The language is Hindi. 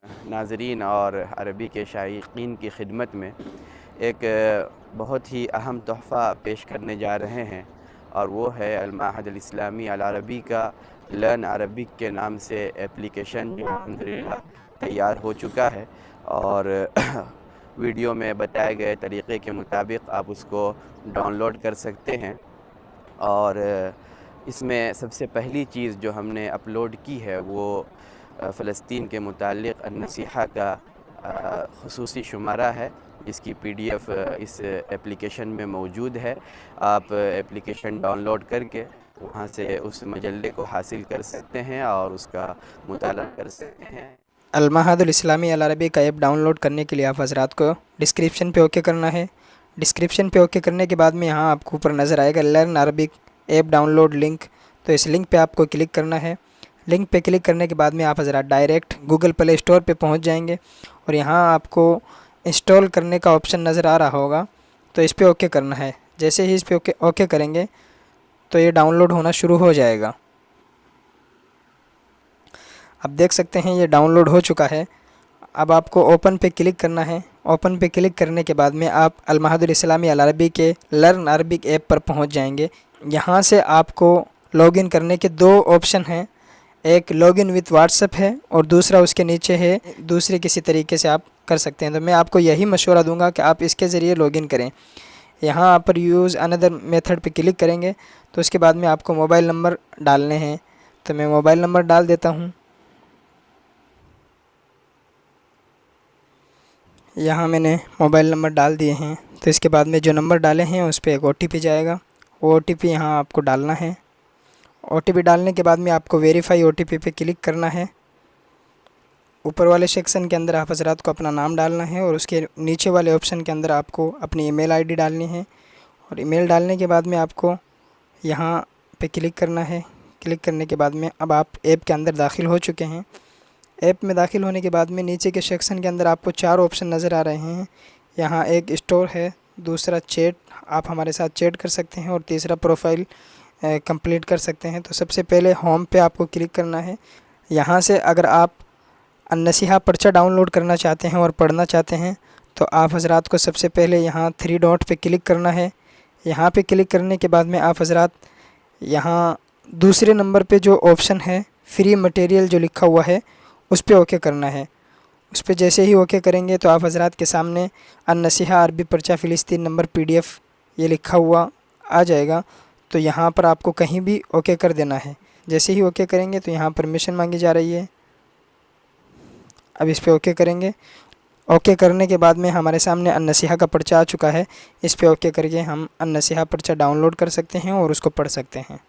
नाज़रीन और अरबी के शायकीन की खिदमत में एक बहुत ही अहम तोहफ़ा पेश करने जा रहे हैं, और वो है अल-माहद अल-इस्लामी अल-अरबी का लर्न अरबिक के नाम से एप्लीकेशन जो अल्हम्दुलिल्लाह तैयार हो चुका है। और वीडियो में बताए गए तरीक़े के मुताबिक आप उसको डाउनलोड कर सकते हैं। और इसमें सबसे पहली चीज़ जो हमने अपलोड की है वो फ़लस्तीन के मुताल्लिक़ अन-नसीहा का ख़ुसूसी शुमारा है, जिसकी PDF इस एप्लीकेशन में मौजूद है। आप एप्लीकेशन डाउनलोड करके वहाँ से उस मजल्ले को हासिल कर सकते हैं और उसका मुताला कर सकते हैं। अल-माहद अल-इस्लामी अल-अरबी का ऐप डाउनलोड करने के लिए आप हज़रात को डिस्क्रिप्शन पे ओके करना है। डिस्क्रिप्शन पे ओके करने के बाद में यहाँ आपको ऊपर नज़र आएगा learn Arabic app download link, तो इस लिंक पे आपको क्लिक करना है। लिंक पे क्लिक करने के बाद में आप हज़रात डायरेक्ट गूगल प्ले स्टोर पे पहुँच जाएंगे और यहाँ आपको इंस्टॉल करने का ऑप्शन नज़र आ रहा होगा, तो इस पर ओके करना है। जैसे ही इस पर ओके करेंगे तो ये डाउनलोड होना शुरू हो जाएगा। अब देख सकते हैं ये डाउनलोड हो चुका है। अब आपको ओपन पे क्लिक करना है। ओपन पे क्लिक करने के बाद में आप अल-माहद अल-इस्लामी अल-अरबी के लर्न अरबिक ऐप पर पहुंच जाएंगे। यहाँ से आपको लॉगिन करने के दो ऑप्शन हैं, एक लॉगिन विथ व्हाट्सएप है और दूसरा उसके नीचे है दूसरे किसी तरीके से आप कर सकते हैं। तो मैं आपको यही मशवरा दूंगा कि आप इसके ज़रिए लॉगिन करें। यहाँ पर यूज़ अनदर मेथड पे क्लिक करेंगे तो उसके बाद में आपको मोबाइल नंबर डालने हैं, तो मैं मोबाइल नंबर डाल देता हूँ। यहाँ मैंने मोबाइल नंबर डाल दिए हैं, तो इसके बाद में जो नंबर डाले हैं उस पर एक OTP जाएगा। वो OTP यहाँ आपको डालना है। OTP डालने के बाद में आपको वेरीफाई OTP पे क्लिक करना है। ऊपर वाले सेक्शन के अंदर आप हज़रात को अपना नाम डालना है और उसके नीचे वाले ऑप्शन के अंदर आपको अपनी ईमेल ID डालनी है। और ईमेल डालने के बाद में आपको यहाँ पे क्लिक करना है। क्लिक करने के बाद में अब आप ऐप के अंदर दाखिल हो चुके हैं। ऐप में दाखिल होने के बाद में नीचे के सेक्शन के अंदर आपको 4 ऑप्शन नज़र आ रहे हैं। यहाँ एक स्टोर है, दूसरा चैट, आप हमारे साथ चैट कर सकते हैं, और तीसरा प्रोफाइल कंप्लीट कर सकते हैं। तो सबसे पहले होम पे आपको क्लिक करना है। यहाँ से अगर आप अन-नसीहा पर्चा डाउनलोड करना चाहते हैं और पढ़ना चाहते हैं तो आप हज़रात को सबसे पहले यहाँ 3 डॉट पे क्लिक करना है। यहाँ पे क्लिक करने के बाद में आप हज़रात यहाँ दूसरे नंबर पे जो ऑप्शन है फ्री मटेरियल जो लिखा हुआ है उस पर ओके करना है। उस पर जैसे ही ओके करेंगे तो आप हज़रात के सामने अन-नसीहा अरबी पर्चा फ़िलिस्तीन नंबर PDF ये लिखा हुआ आ जाएगा। तो यहाँ पर आपको कहीं भी ओके कर देना है। जैसे ही ओके करेंगे तो यहाँ परमिशन मांगी जा रही है। अब इस पर ओके करेंगे। ओके करने के बाद में हमारे सामने अन-नसीहा का पर्चा आ चुका है। इस पर ओके करके हम अन-नसीहा पर्चा डाउनलोड कर सकते हैं और उसको पढ़ सकते हैं।